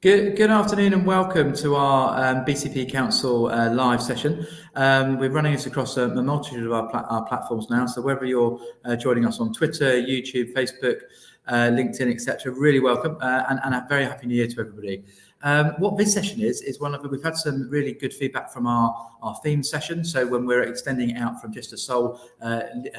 Good afternoon and welcome to our BCP Council live session. We're running this across a multitude of our platforms now, so whether you're joining us on Twitter, YouTube, Facebook, LinkedIn, etc., really welcome and a very happy new year to everybody. What this session is we've had some really good feedback from our theme session. So when we're extending it out from just a sole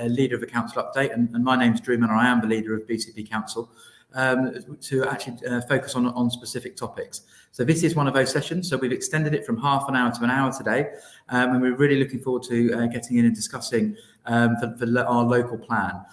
leader of a council update, and my name's Drew Mellor, I am the leader of BCP Council, to actually focus on specific topics. So this is one of those sessions. So we've extended it from half an hour to an hour today, and we're really looking forward to getting in and discussing for our local plan.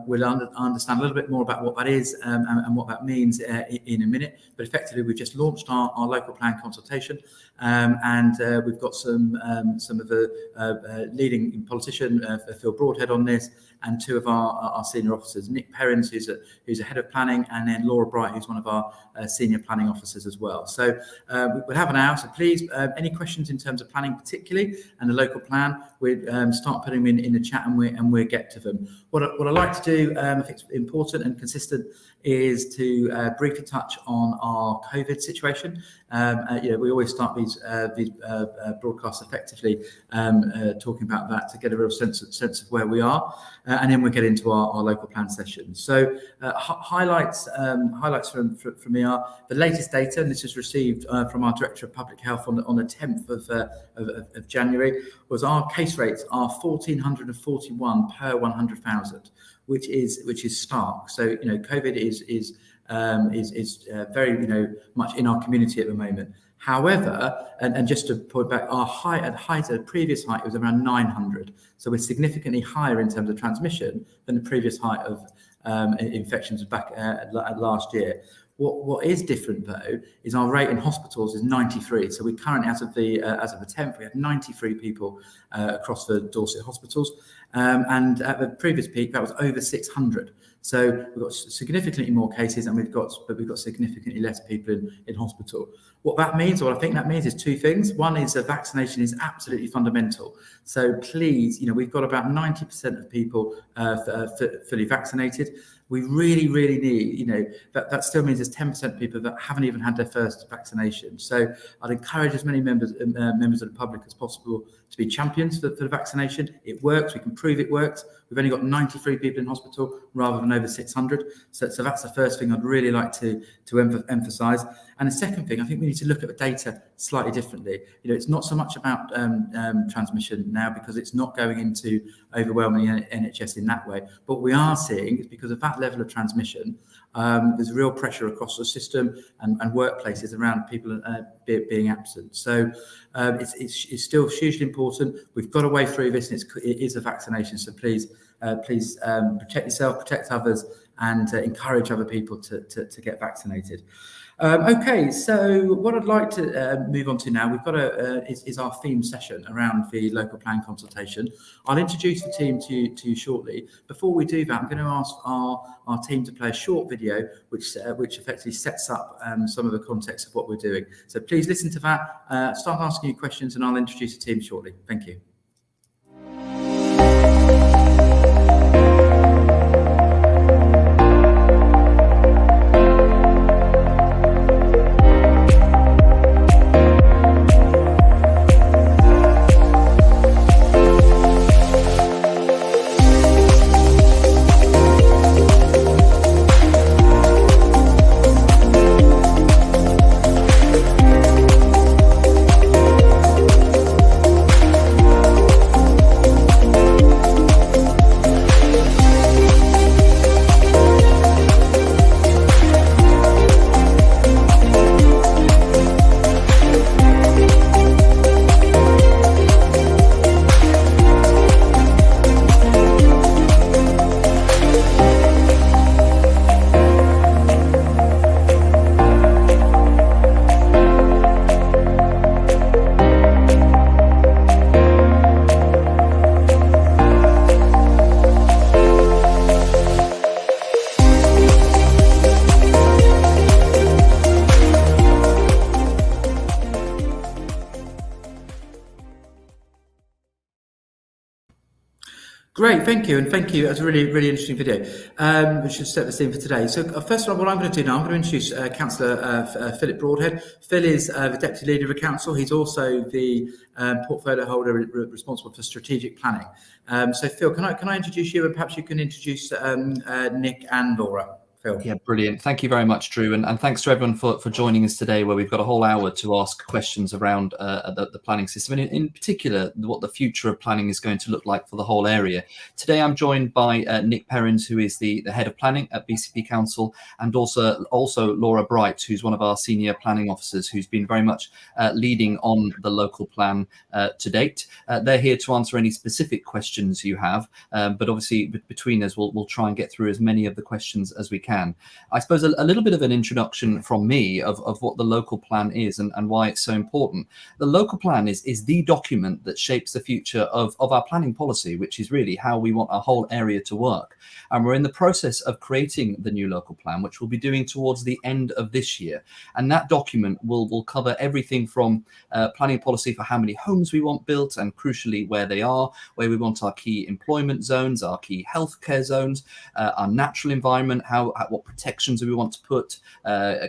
We'll understand a little bit more about what that is and what that means in a minute. But effectively, we've just launched our local plan consultation, and we've got some of the leading politician, Phillip Broadhead, on this, and two of our senior officers, Nick Perrins, who's a head of planning, and then Laura Bright, who's one of our senior planning officers as well. So we'll have an hour. So please, any questions in terms of planning particularly and the local plan, we'll start putting them in the chat, and we'll get to them. What I like to do, if it's important and consistent, is to briefly touch on our COVID situation. We always start these broadcasts effectively talking about that to get a real sense of where we are, and then we'll get into our local plan session. So highlights from me are the latest data, and this was received from our Director of Public Health on the 10th of January, was our case rates are 1,441 per 100,000, which is stark. So COVID is very much in our community at the moment. However, and just to point back, our previous height was around 900. So we're significantly higher in terms of transmission than the previous height of infections back last year. What is different though is our rate in hospitals is 93. So we currently, as of the 10th, we had 93 people across the Dorset hospitals, and at the previous peak that was over 600. So we've got significantly more cases, and we've got significantly less people in hospital. What that means, or what I think that means, is two things. One is that vaccination is absolutely fundamental. So please, we've got about 90% of people fully vaccinated. We really, really need, that still means there's 10% of people that haven't even had their first vaccination. So I'd encourage as many members of the public as possible to be champions for the vaccination. It works. We can prove it works. We've only got 93 people in hospital rather than over 600. So that's the first thing I'd really like to emphasise. And the second thing, I think we need to look at the data slightly differently. It's not so much about transmission now, because it's not going into overwhelming NHS in that way. But what we are seeing is, because of that level of transmission, there's real pressure across the system and workplaces around people being absent. So it's still hugely important. We've got a way through this, and it is a vaccination. So please protect yourself, protect others, and encourage other people to get vaccinated. Okay, so what I'd like to move on to now, we've got is our theme session around the local plan consultation. I'll introduce the team to you shortly. Before we do that, I'm going to ask our team to play a short video which effectively sets up some of the context of what we're doing. So please listen to that, start asking you questions, and I'll introduce the team shortly. Thank you. Great, thank you, and thank you. That's a really, really interesting video. We should set the scene for today. So first of all, what I'm going to do now, I'm going to introduce Councillor Phillip Broadhead. Phil is the Deputy Leader of Council. He's also the portfolio holder responsible for strategic planning. So Phil, can I introduce you, and perhaps you can introduce Nick and Laura. Phil. Yeah, brilliant. Thank you very much, Drew. And thanks to everyone for joining us today, where we've got a whole hour to ask questions around the planning system, and in particular, what the future of planning is going to look like for the whole area. Today, I'm joined by Nick Perrins, who is the Head of Planning at BCP Council, and also Laura Bright, who's one of our Senior Planning Officers, who's been very much leading on the local plan to date. They're here to answer any specific questions you have, but obviously between us, we'll try and get through as many of the questions as we can. I suppose a little bit of an introduction from me of what the local plan is and why it's so important. The local plan is the document that shapes the future of our planning policy, which is really how we want our whole area to work. And we're in the process of creating the new local plan, which we'll be doing towards the end of this year. And that document will cover everything from planning policy for how many homes we want built, and crucially where they are, where we want our key employment zones, our key healthcare zones, our natural environment, what protections do we want to put,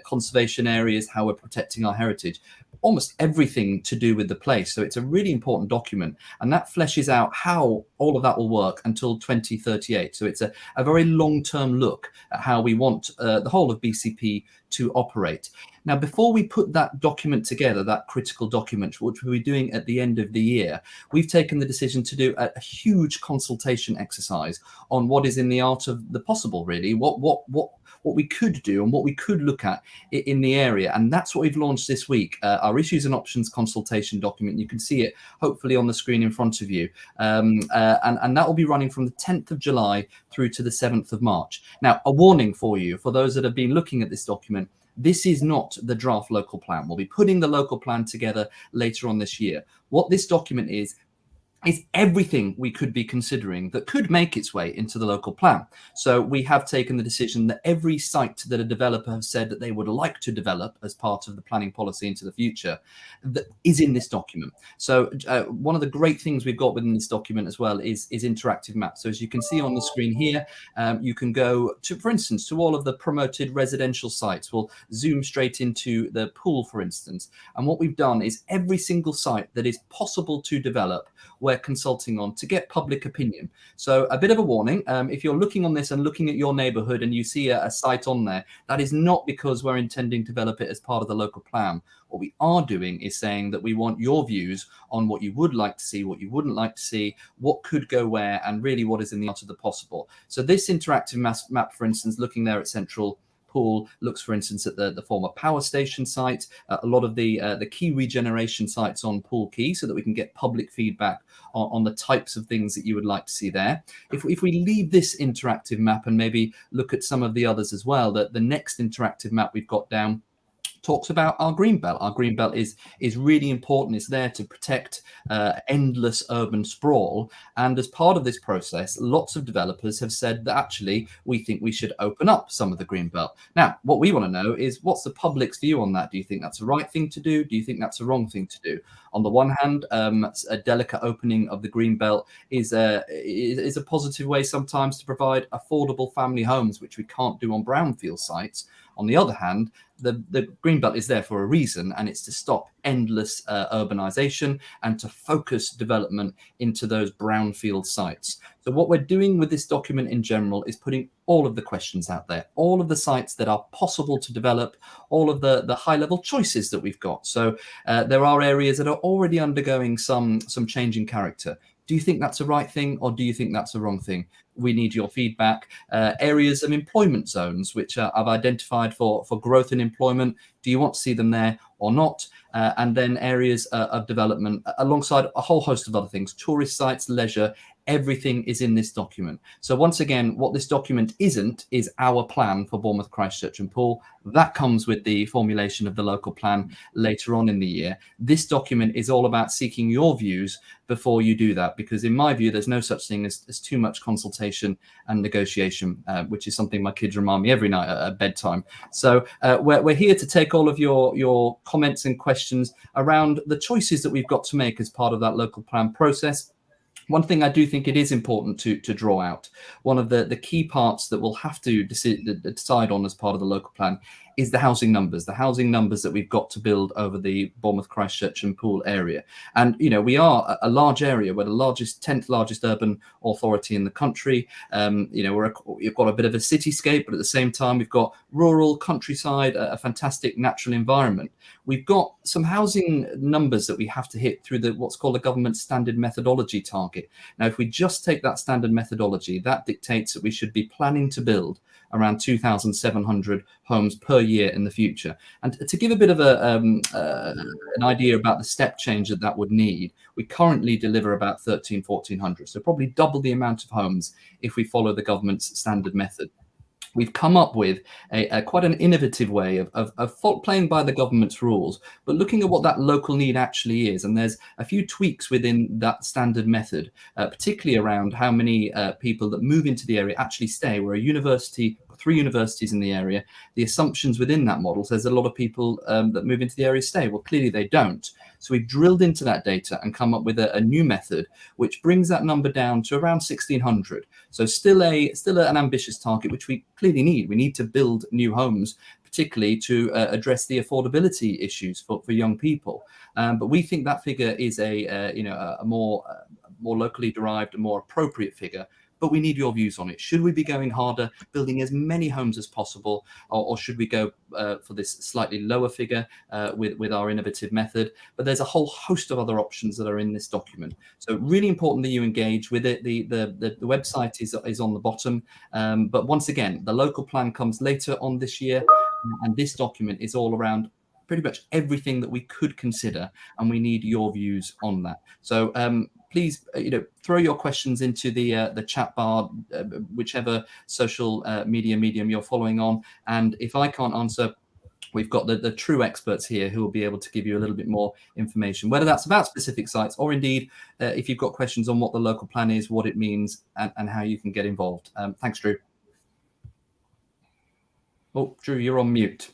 conservation areas, how we're protecting our heritage, almost everything to do with the place. So it's a really important document, and that fleshes out how all of that will work until 2038. So it's a very long-term look at how we want the whole of BCP to operate. Now, before we put that document together, that critical document, which we'll be doing at the end of the year, we've taken the decision to do a huge consultation exercise on what is in the art of the possible, really, what we could do and what we could look at in the area. And that's what we've launched this week, our issues and options consultation document. You can see it hopefully on the screen in front of you. And that will be running from the 10th of July through to the 7th of March. Now, a warning for you, for those that have been looking at this document, this is not the draft local plan. We'll be putting the local plan together later on this year. What this document is everything we could be considering that could make its way into the local plan. So we have taken the decision that every site that a developer has said that they would like to develop as part of the planning policy into the future, that is in this document. So one of the great things we've got within this document as well is interactive maps. So as you can see on the screen here, you can go to, for instance, to all of the promoted residential sites. We'll zoom straight into the pool, for instance. And what we've done is every single site that is possible to develop, we're consulting on to get public opinion. So a bit of a warning, if you're looking on this and looking at your neighborhood and you see a site on there, that is not because we're intending to develop it as part of the local plan. What we are doing is saying that we want your views on what you would like to see, what you wouldn't like to see, what could go where, and really what is in the art of the possible. So this interactive map, for instance, looking there at Central Pool, looks, for instance, at the former power station site, a lot of the key regeneration sites on Pool Quay, so that we can get public feedback on the types of things that you would like to see there. If we leave this interactive map and maybe look at some of the others as well, the next interactive map we've got down talks about our green belt. Our green belt is really important. It's there to protect endless urban sprawl. And as part of this process, lots of developers have said that actually we think we should open up some of the green belt. Now, what we want to know is, what's the public's view on that? Do you think that's the right thing to do? Do you think that's the wrong thing to do? On the one hand, a delicate opening of the green belt is a positive way sometimes to provide affordable family homes, which we can't do on brownfield sites. On the other hand, the Greenbelt is there for a reason, and it's to stop endless urbanization and to focus development into those brownfield sites. So what we're doing with this document in general is putting all of the questions out there, all of the sites that are possible to develop, all of the high-level choices that we've got. So there are areas that are already undergoing some change in character. Do you think that's the right thing, or do you think that's the wrong thing? We need your feedback. Areas of employment zones, which I've identified for growth in employment. Do you want to see them there or not? And then areas of development alongside a whole host of other things, tourist sites, leisure, everything is in this document. So once again, what this document isn't is our plan for Bournemouth, Christchurch and Poole. That comes with the formulation of the local plan later on in the year. This document is all about seeking your views before you do that, because in my view, there's no such thing as too much consultation and negotiation, which is something my kids remind me every night at bedtime. So we're here to take all of your comments and questions around the choices that we've got to make as part of that local plan process. One thing I do think it is important to draw out, one of the key parts that we'll have to decide on as part of the local plan is the housing numbers that we've got to build over the Bournemouth, Christchurch and Poole area. And, we are a large area. We're the 10th largest urban authority in the country. We've got a bit of a cityscape, but at the same time, we've got rural countryside, a fantastic natural environment. We've got some housing numbers that we have to hit through what's called a government standard methodology target. Now, if we just take that standard methodology, that dictates that we should be planning to build around 2,700 homes per year in the future. And to give a bit of an idea about the step change that would need, we currently deliver about 1,400, so probably double the amount of homes if we follow the government's standard method. We've come up with quite an innovative way of playing by the government's rules, but looking at what that local need actually is. And there's a few tweaks within that standard method, particularly around how many people that move into the area actually stay. We're a university, 3 universities in the area. The assumptions within that model says a lot of people that move into the area stay. Well, clearly they don't. So we've drilled into that data and come up with a new method, which brings that number down to around 1,600. So still an ambitious target, which we clearly need. We need to build new homes, particularly to address the affordability issues for young people. But we think that figure is a more locally derived, a more appropriate figure. But we need your views on it. Should we be going harder, building as many homes as possible, or should we go for this slightly lower figure with our innovative method? But there's a whole host of other options that are in this document. So really important that you engage with it. The website is on the bottom. But once again, the local plan comes later on this year, and this document is all around pretty much everything that we could consider, and we need your views on that. So please, throw your questions into the chat bar, whichever social media medium you're following on. And if I can't answer, we've got the true experts here who will be able to give you a little bit more information, whether that's about specific sites or indeed if you've got questions on what the local plan is, what it means, and how you can get involved. Thanks, Drew. Oh, Drew, you're on mute.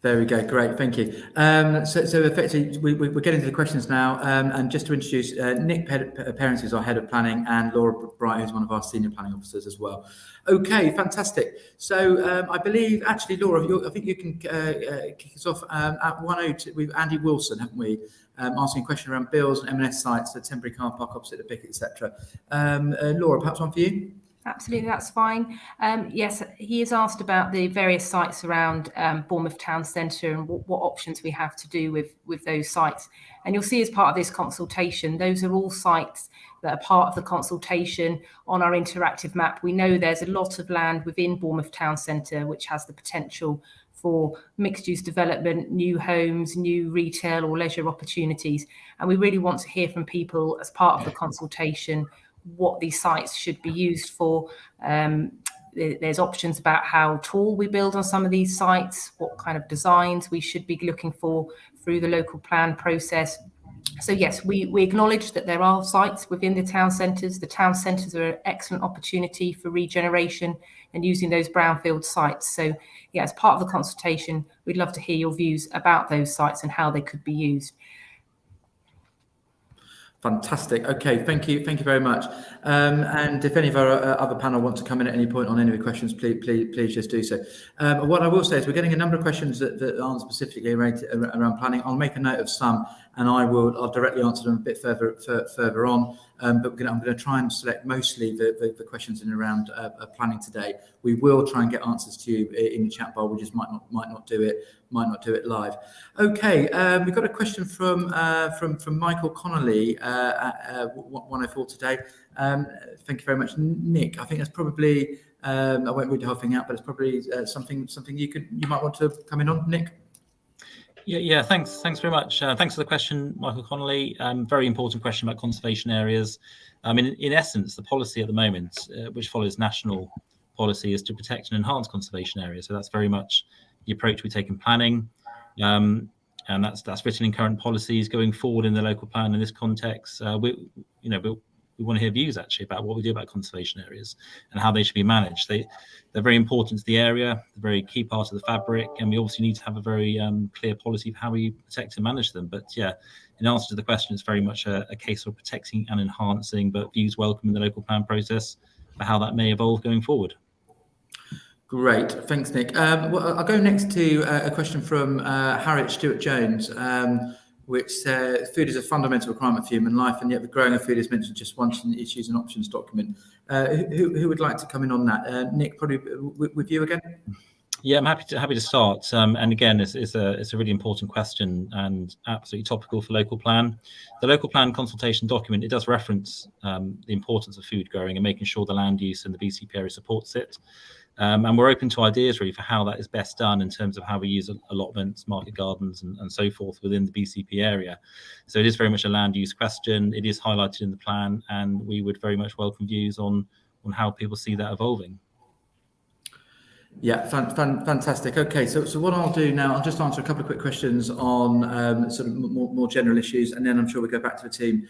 There we go. Great. Thank you. So effectively, we're getting to the questions now. And just to introduce Nick Perrins, who's our head of planning, and Laura Bright, who's one of our senior planning officers as well. Okay, fantastic. So I believe, actually, Laura, I think you can kick us off at 102 with Andy Wilson, haven't we? Asking a question around bills and M&S sites, the temporary car park opposite the BIC, etc. Laura, perhaps one for you? Absolutely, that's fine. Yes, he has asked about the various sites around Bournemouth Town Centre and what options we have to do with those sites. And you'll see as part of this consultation, those are all sites that are part of the consultation on our interactive map. We know there's a lot of land within Bournemouth Town Centre which has the potential for mixed-use development, new homes, new retail or leisure opportunities. And we really want to hear from people as part of the consultation what these sites should be used for. There's options about how tall we build on some of these sites, what kind of designs we should be looking for through the local plan process. So yes, we acknowledge that there are sites within the town centres. The town centres are an excellent opportunity for regeneration and using those brownfield sites. So yeah, as part of the consultation, we'd love to hear your views about those sites and how they could be used. Fantastic. Okay, thank you very much. And if any of our other panel want to come in at any point on any of the questions, please just do so. What I will say is we're getting a number of questions that aren't specifically around planning. I'll make a note of some, and I'll directly answer them a bit further on. But I'm going to try and select mostly the questions in around planning today. We will try and get answers to you in the chat bar. We just might not do it live. Okay, we've got a question from Michael Connolly at 104 today. Thank you very much, Nick. I think that's probably I won't read the whole thing out, but it's probably something you might want to come in on, Nick. Yeah. Thanks very much. Thanks for the question, Michael Connolly. Very important question about conservation areas. In essence, the policy at the moment, which follows national policy, is to protect and enhance conservation areas. So that's very much the approach we take in planning, and that's written in current policies going forward in the local plan. In this context, we want to hear views actually about what we do about conservation areas and how they should be managed. They're very important to the area, they're a very key part of the fabric, and we also need to have a very clear policy of how we protect and manage them. But yeah, in answer to the question, it's very much a case of protecting and enhancing, but views welcome in the local plan process for how that may evolve going forward. Great, thanks, Nick. Well, I'll go next to a question from Harriet Stewart-Jones, which says food is a fundamental requirement for human life, and yet the growing of food is mentioned just once in the issues and options document. Who would like to come in on that? Nick, probably with you again. Yeah, I'm happy to start. And again, it's a really important question and absolutely topical for local plan. The local plan consultation document, it does reference the importance of food growing and making sure the land use and the BCP area supports it. And we're open to ideas really for how that is best done in terms of how we use allotments, market gardens and so forth within the BCP area. So it is very much a land use question. It is highlighted in the plan, and we would very much welcome views on how people see that evolving. Yeah, fantastic. Okay, so what I'll do now, I'll just answer a couple of quick questions on sort of more general issues, and then I'm sure we'll go back to the team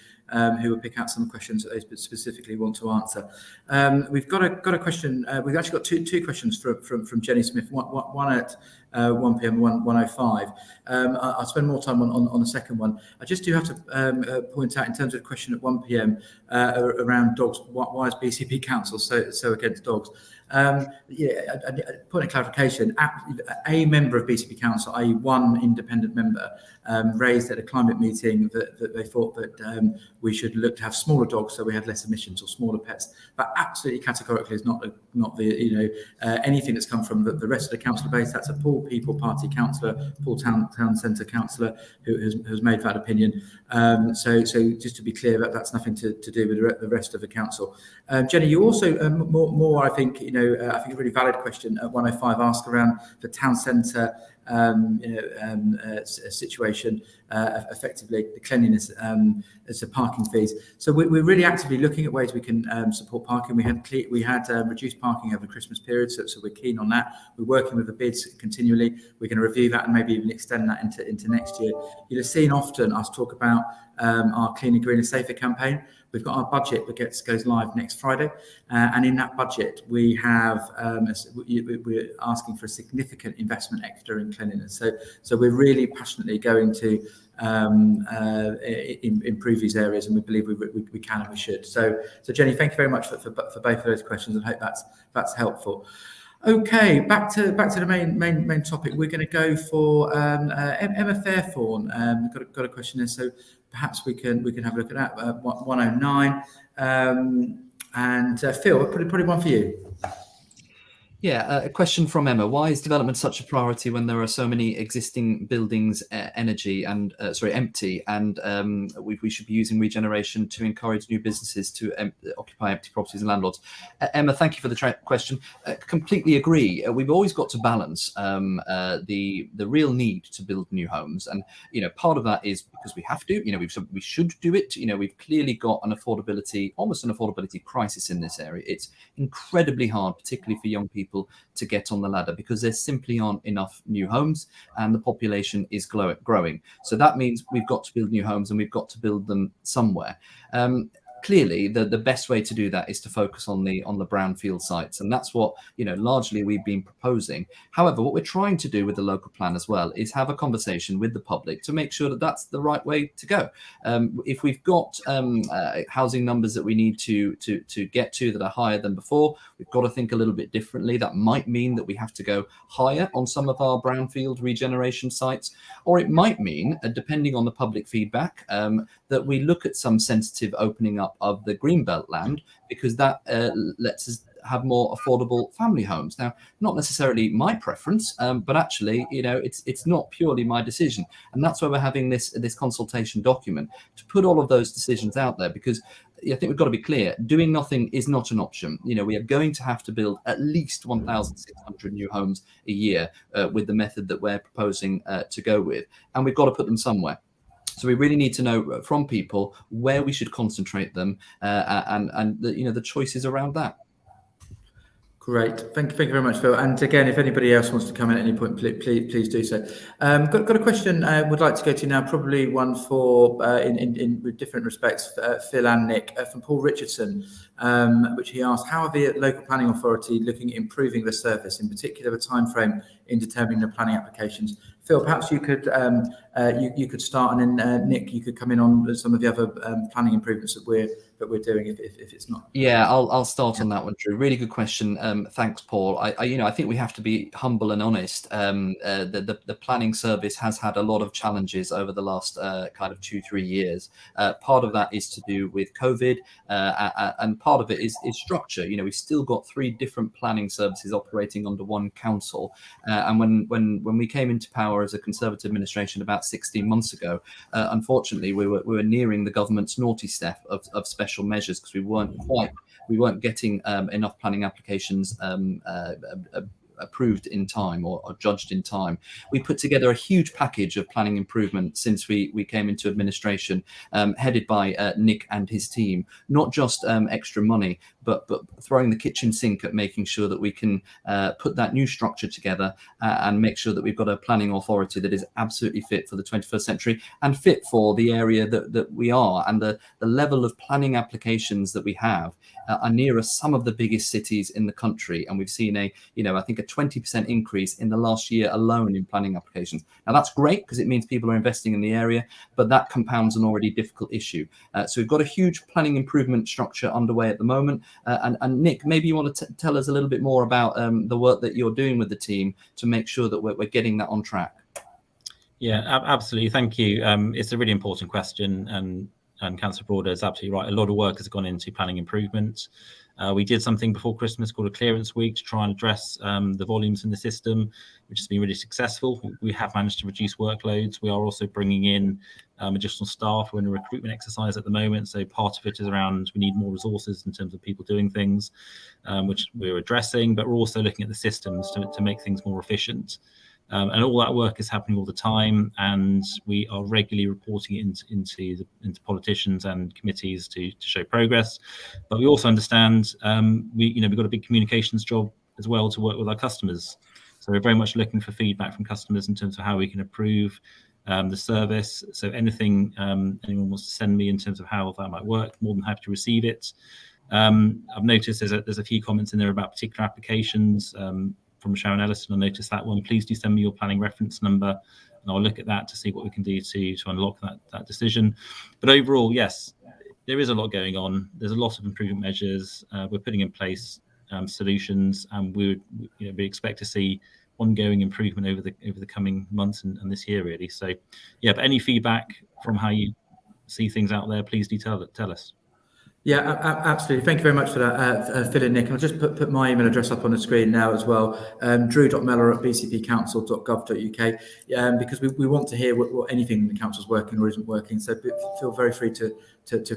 who will pick out some questions that they specifically want to answer. We've got a question. We've actually got two questions from Jenny Smith. One at 1 p.m. 1:05. I'll spend more time on the second one. I just do have to point out in terms of the question at 1 p.m. Around dogs. Why is BCP Council so against dogs? Point of clarification, a member of BCP Council, i.e. one independent member, raised at a climate meeting that they thought that we should look to have smaller dogs so we have less emissions or smaller pets. But absolutely categorically is not the anything that's come from the rest of the council base. That's a Poole People Party councillor, Poole Town Centre councillor who has made that opinion. So just to be clear, that's nothing to do with the rest of the council. Jenny, you also more I think I think a really valid question at 1:05 asked around the town centre situation, effectively the cleanliness as the parking fees. So we're really actively looking at ways we can support parking. We had reduced parking over the Christmas period, so we're keen on that. We're working with the bids continually. We're going to review that and maybe even extend that into next year. You'll have seen often us talk about our Cleaner, Greener, Safer campaign. We've got our budget that goes live next Friday, and in that budget we have we're asking for a significant investment extra in cleanliness. So we're really passionately going to improve these areas, and we believe we can and we should. So Jenny, thank you very much for both of those questions, and hope that's helpful. Okay, back to the main topic. We're going to go for Emma Fairthorne. Got a question there, so perhaps we can have a look at that. 109, and Phil, probably one for you. Yeah, a question from Emma. Why is development such a priority when there are so many existing buildings empty, and we should be using regeneration to encourage new businesses to occupy empty properties and landlords? Emma, thank you for the question. Completely agree. We've always got to balance the real need to build new homes, and part of that is because we have to. We should do it. We've clearly got almost an affordability crisis in this area. It's incredibly hard, particularly for young people, to get on the ladder because there simply aren't enough new homes and the population is growing. So that means we've got to build new homes, and we've got to build them somewhere. Clearly, the best way to do that is to focus on the brownfield sites, and that's what largely we've been proposing. However, what we're trying to do with the local plan as well is have a conversation with the public to make sure that that's the right way to go. If we've got housing numbers that we need to get to that are higher than before, we've got to think a little bit differently. That might mean that we have to go higher on some of our brownfield regeneration sites, or it might mean, depending on the public feedback, that we look at some sensitive opening up of the greenbelt land, because that lets us have more affordable family homes. Now, not necessarily my preference, but actually, it's not purely my decision, and that's why we're having this consultation document to put all of those decisions out there. Because I think we've got to be clear: doing nothing is not an option. We are going to have to build at least 1,600 new homes a year with the method that we're proposing to go with, and we've got to put them somewhere. So we really need to know from people where we should concentrate them, and the choices around that. Great. Thank you very much, Phil. And again, if anybody else wants to come in at any point, please do so. Got a question would like to go to now, probably one for, in with different respects, Phil and Nick, from Paul Richardson, which he asked, how are the local planning authority looking at improving the service, in particular the timeframe in determining the planning applications? Phil, perhaps you could you could start, and then Nick, you could come in on some of the other planning improvements that we're doing, if it's not. Yeah, I'll start on that one, Drew. Really good question. Thanks, Paul. I think we have to be humble and honest. The planning service has had a lot of challenges over the last kind of 2-3 years. Part of that is to do with COVID, and part of it is structure. We've still got 3 different planning services operating under one council. And when we came into power as a Conservative administration about 16 months ago, unfortunately, we were nearing the government's naughty step of special measures, because we weren't getting enough planning applications approved in time or judged in time. We put together a huge package of planning improvement since we came into administration, headed by Nick and his team. Not just extra money, but throwing the kitchen sink at making sure that we can put that new structure together and make sure that we've got a planning authority that is absolutely fit for the 21st century and fit for the area that we are. And the level of planning applications that we have are nearer some of the biggest cities in the country. And we've seen I think a 20% increase in the last year alone in planning applications. Now that's great, because it means people are investing in the area, but that compounds an already difficult issue. So we've got a huge planning improvement structure underway at the moment. And Nick, maybe you want to tell us a little bit more about the work that you're doing with the team to make sure that we're getting that on track. Yeah, absolutely. Thank you. It's a really important question, and Councillor Broadhead is absolutely right. A lot of work has gone into planning improvement. We did something before Christmas called a clearance week to try and address the volumes in the system, which has been really successful. We have managed to reduce workloads. We are also bringing in additional staff. We're in a recruitment exercise at the moment, so part of it is around we need more resources in terms of people doing things, which we're addressing, but we're also looking at the systems to make things more efficient. And all that work is happening all the time, and we are regularly reporting it into politicians and committees to show progress. But we also understand we've got a big communications job as well to work with our customers. So we're very much looking for feedback from customers in terms of how we can improve the service. So anything anyone wants to send me in terms of how that might work, more than happy to receive it. I've noticed there's a few comments in there about particular applications. From Sharon Ellison, I noticed that one. Please do send me your planning reference number, and I'll look at that to see what we can do to unlock that decision. But overall, yes, there is a lot going on. There's a lot of improvement measures. We're putting in place solutions, and we expect to see ongoing improvement over the coming months and this year, really. So, yeah. But any feedback from how you see things out there, please do tell us. Yeah, absolutely. Thank you very much for that, Phil and Nick. I'll just put my email address up on the screen now as well, drew.mellor@bcpcouncil.gov.uk, because we want to hear what anything the council's working or isn't working. So feel very free to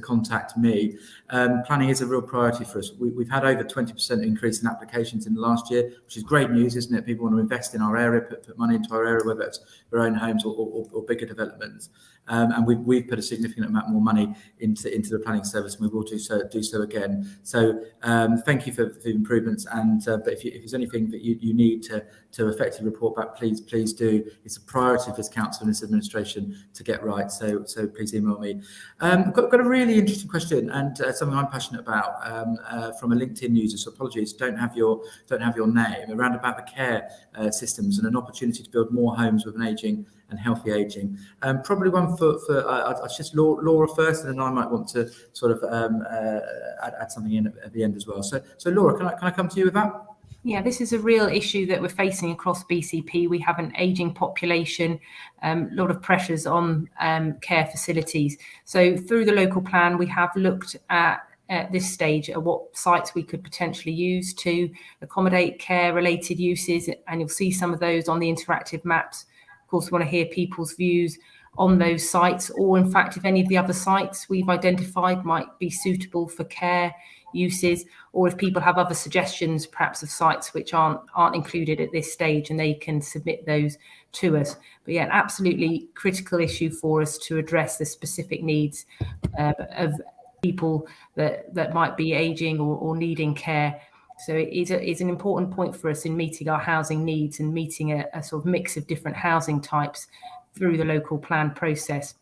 contact me. Planning is a real priority for us. We've had over 20% increase in applications in the last year, which is great news, isn't it? People want to invest in our area, put money into our area, whether it's their own homes or bigger developments. And we've put a significant amount more money into the planning service, and we will do so again. So thank you for the improvements. And but if there's anything that you need to effectively report back, please do. It's a priority for this council and this administration to get right. So please email me. Got a really interesting question, and something I'm passionate about, from a LinkedIn user. So apologies, don't have your name, around about the care systems and an opportunity to build more homes with an ageing and healthy ageing. Probably one for I'll just Laura first, and then I might want to sort of add something in at the end as well. So Laura, can I come to you with that? Yeah, this is a real issue that we're facing across BCP. We have an ageing population, a lot of pressures on care facilities. So through the local plan, we have looked at this stage at what sites we could potentially use to accommodate care-related uses, and you'll see some of those on the interactive maps. Of course, we want to hear people's views on those sites, or in fact, if any of the other sites we've identified might be suitable for care uses, or if people have other suggestions, perhaps of sites which aren't included at this stage, and they can submit those to us. But yeah, an absolutely critical issue for us to address the specific needs of people that might be ageing or needing care. So it is an important point for us in meeting our housing needs and meeting a sort of mix of different housing types through the local plan process.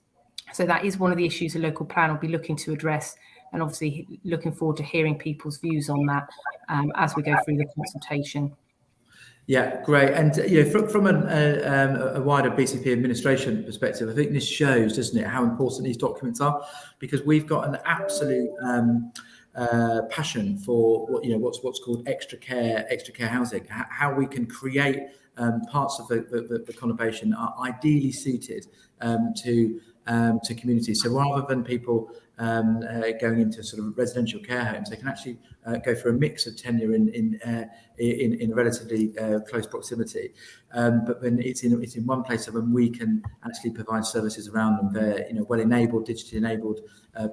So that is one of the issues a local plan will be looking to address, and obviously looking forward to hearing people's views on that as we go through the consultation. Yeah, great. And from a wider BCP administration perspective, I think this shows, doesn't it, how important these documents are, because we've got an absolute passion for what's called extra care housing, how we can create parts of the conurbation are ideally suited to communities. So rather than people going into sort of residential care homes, they can actually go for a mix of tenure in relatively close proximity. But when it's in one place, so when we can actually provide services around them, they're well-enabled, digitally enabled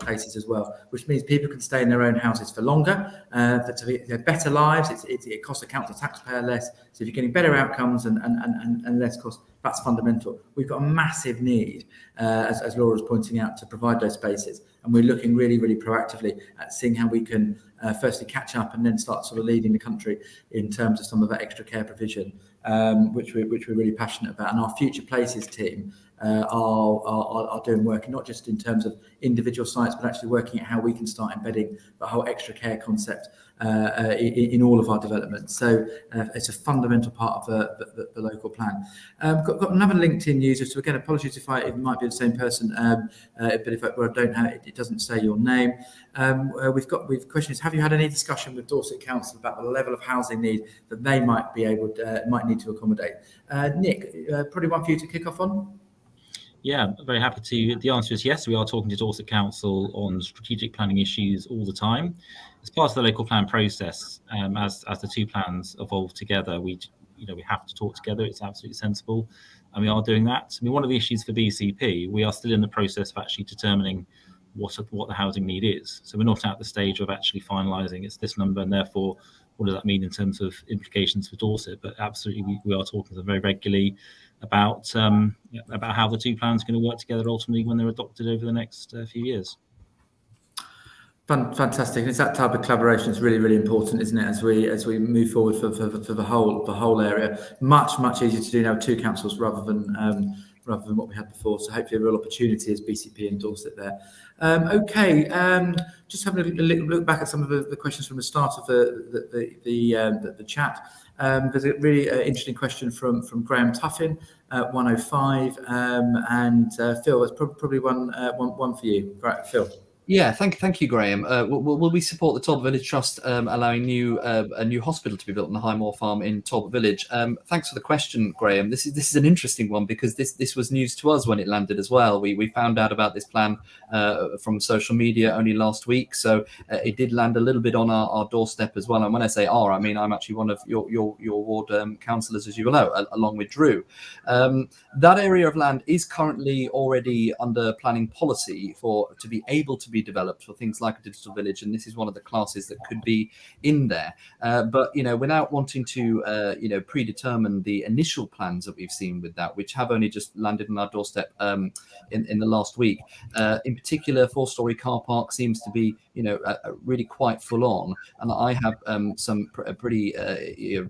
places as well, which means people can stay in their own houses for longer, they're better lives. It costs the council taxpayer less, so if you're getting better outcomes and less cost, that's fundamental. We've got a massive need, as Laura was pointing out, to provide those spaces, and we're looking really, really proactively at seeing how we can firstly catch up and then start sort of leading the country in terms of some of that extra care provision, which we're really passionate about. And our Future Places team are doing work, not just in terms of individual sites, but actually working at how we can start embedding the whole extra care concept in all of our developments. So it's a fundamental part of the local plan. Got another LinkedIn user, so again, apologies if it might be the same person, but if I don't have it, it doesn't say your name. We've questions. Have you had any discussion with Dorset Council about the level of housing need that they might need to accommodate? Nick, probably one for you to kick off on. Yeah, very happy to. The answer is yes. We are talking to Dorset Council on strategic planning issues all the time. As part of the local plan process, as the two plans evolve together, we have to talk together. It's absolutely sensible, and we are doing that. I mean, one of the issues for BCP, we are still in the process of actually determining what the housing need is. So we're not at the stage of actually finalising it's this number, and therefore, what does that mean in terms of implications for Dorset? But absolutely, we are talking to them very regularly about how the two plans are going to work together ultimately when they're adopted over the next few years. Fantastic. And it's that type of collaboration is really, really important, isn't it? As we move forward for the whole area, much easier to do now with two councils rather than what we had before. So hopefully a real opportunity as BCP and Dorset there. Just having a little look back at some of the questions from the start of the chat. There's a really interesting question from Graham Tuffin, 105, and Phil, that's probably one for you. Right, Phil. Yeah, thank you, Graham. Will we support the Talbot Village Trust allowing a new hospital to be built on the Highmore Farm in Talbot Village? Thanks for the question, Graham. This is an interesting one because this was news to us when it landed as well. We found out about this plan from social media only last week, so it did land a little bit on our doorstep as well. And when I say I mean I'm actually one of your ward councillors, as you will know, along with Drew. That area of land is currently already under planning policy to be able to be developed for things like a digital village, and this is one of the classes that could be in there. But without wanting to predetermine the initial plans that we've seen with that, which have only just landed on our doorstep in the last week. In particular, 4-storey car park seems to be really quite full on, and I have some pretty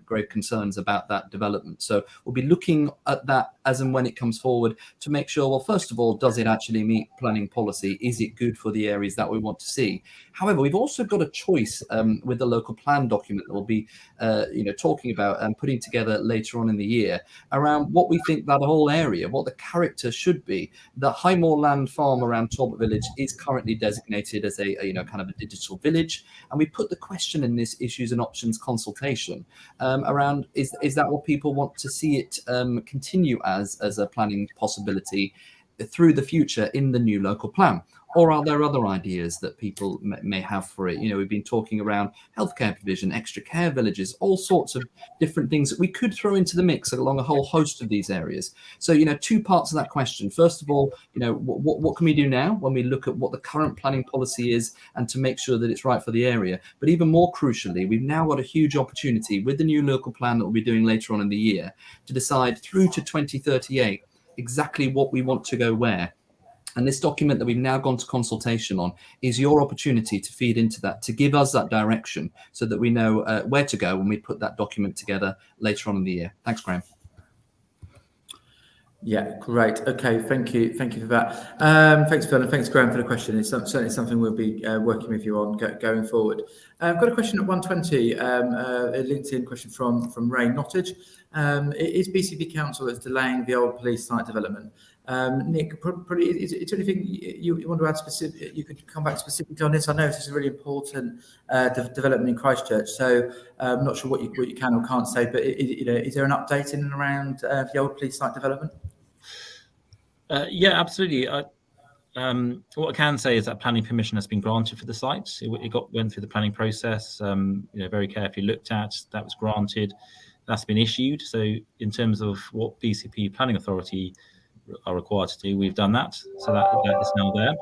grave concerns about that development. So we'll be looking at that as and when it comes forward to make sure, well, first of all, does it actually meet planning policy? Is it good for the areas that we want to see? However, we've also got a choice with the local plan document that we'll be talking about and putting together later on in the year around what we think that whole area, what the character should be. The Highmore Land Farm around Talbot Village is currently designated as a kind of a digital village, and we put the question in this issues and options consultation around is that what people want to see it continue as a planning possibility through the future in the new local plan? Or are there other ideas that people may have for it? We've been talking around healthcare provision, extra care villages, all sorts of different things that we could throw into the mix along a whole host of these areas. So, two parts of that question. First of all, what can we do now when we look at what the current planning policy is and to make sure that it's right for the area? But even more crucially, we've now got a huge opportunity with the new local plan that we'll be doing later on in the year to decide through to 2038 exactly what we want to go where. And this document that we've now gone to consultation on is your opportunity to feed into that, to give us that direction so that we know where to go when we put that document together later on in the year. Thanks, Graham. Yeah, great. Okay, thank you for that. Thanks, Phil, and thanks, Graham, for the question. It's certainly something we'll be working with you on going forward. I've got a question at 1:20, a LinkedIn question from Ray Nottage. Is BCP Council that's delaying the old police site development? Nick, probably, is there anything you want to add specific? You could come back specifically on this. I know this is a really important development in Christchurch, so I'm not sure what you can or can't say, but is there an update in and around the old police site development? Yeah, absolutely. What I can say is that planning permission has been granted for the site. It went through the planning process, very carefully looked at. That was granted. That's been issued. So in terms of what BCP Planning Authority are required to do, we've done that. So that is now there.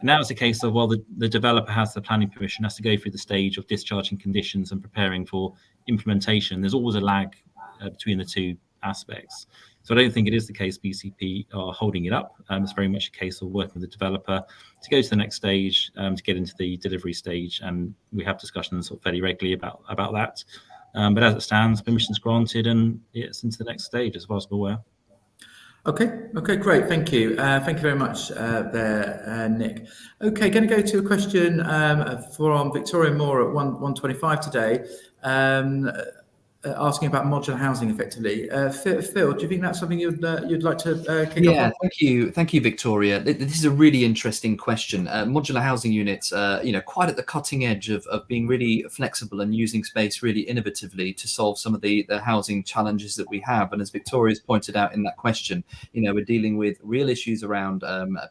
And now it's a case of, well, the developer has the planning permission, has to go through the stage of discharging conditions and preparing for implementation. There's always a lag between the two aspects. So I don't think it is the case BCP are holding it up. It's very much a case of working with the developer to go to the next stage, to get into the delivery stage. And we have discussions sort of fairly regularly about that. But as it stands, permission's granted and it's into the next stage as far as I'm aware. Okay, great. Thank you. Thank you very much there, Nick. Okay, going to go to a question from Victoria Moore at 1:25 today. Asking about modular housing effectively. Phil, do you think that's something you'd like to kick off on? Thank you, Victoria. This is a really interesting question. Modular housing units, quite at the cutting edge of being really flexible and using space really innovatively to solve some of the housing challenges that we have. And as Victoria's pointed out in that question, we're dealing with real issues around